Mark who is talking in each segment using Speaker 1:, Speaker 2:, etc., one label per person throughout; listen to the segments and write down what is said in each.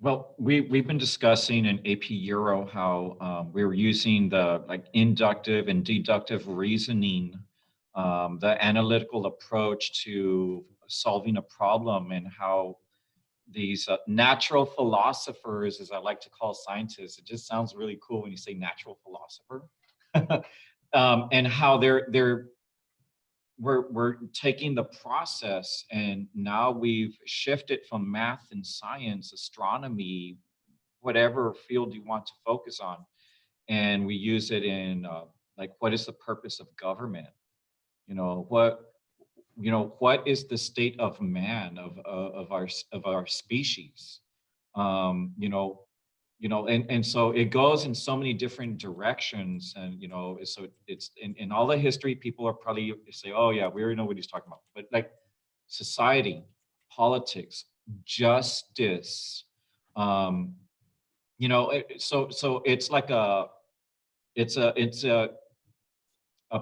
Speaker 1: Well, we've been discussing in AP Euro how we were using the like inductive and deductive reasoning, the analytical approach to solving a problem, and how these natural philosophers, as I like to call scientists, it just sounds really cool when you say natural philosopher, and how we're taking the process, and now we've shifted from math and science, astronomy, whatever field you want to focus on, and we use it in like, what is the purpose of government? You know what? What is the state of man, of our species? Um, you know, and so it goes in so many different directions, and so it's in all the history, people are probably say, oh yeah, we already know what he's talking about, but like society, politics, justice, um, so it's like a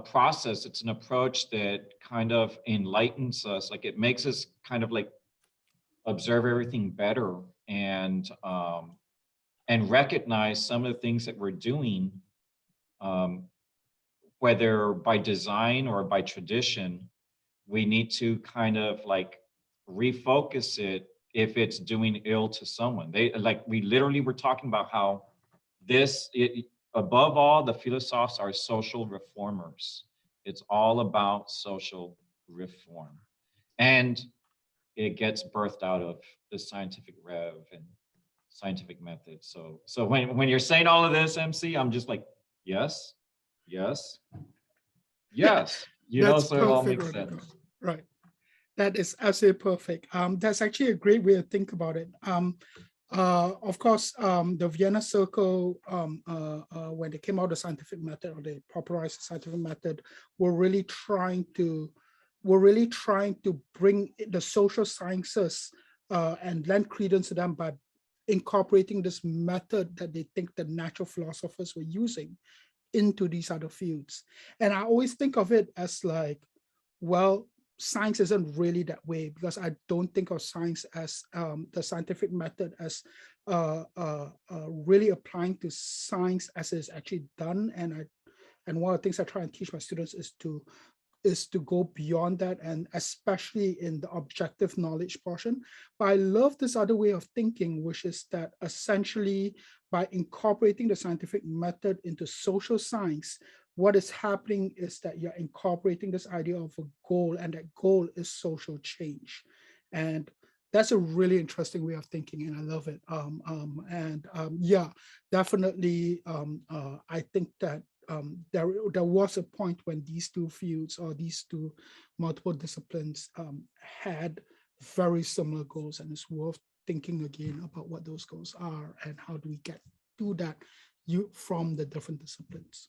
Speaker 1: process, it's an approach that kind of enlightens us, like it makes us kind of like observe everything better, and recognize some of the things that we're doing, um, whether by design or by tradition. We need to kind of like refocus it if it's doing ill to someone. We literally were talking about how above all, the philosophes are social reformers. It's all about social reform. And it gets birthed out of the scientific rev and scientific method. So when you're saying all of this, MC, I'm just like, yes, yes, yes.
Speaker 2: That's
Speaker 1: So it all
Speaker 2: perfect,
Speaker 1: makes
Speaker 2: Rodrigo.
Speaker 1: sense.
Speaker 2: Right. That is absolutely perfect. That's actually a great way to think about it. Of course, the Vienna Circle, when they came out with the scientific method, or they popularized the scientific method, were really trying to bring the social sciences and lend credence to them by incorporating this method that they think the natural philosophers were using into these other fields. And I always think of it as like, well, science isn't really that way, because I don't think of science as the scientific method as really applying to science as it's actually done. And one of the things I try and teach my students is to go beyond that, and especially in the objective knowledge portion. But I love this other way of thinking, which is that essentially by incorporating the scientific method into social science, what is happening is that you're incorporating this idea of a goal, and that goal is social change. And that's a really interesting way of thinking, and I love it. Yeah, definitely. I think that there was a point when these two fields, or these two multiple disciplines, had very similar goals, and it's worth thinking again about what those goals are and how do we get to that from the different disciplines.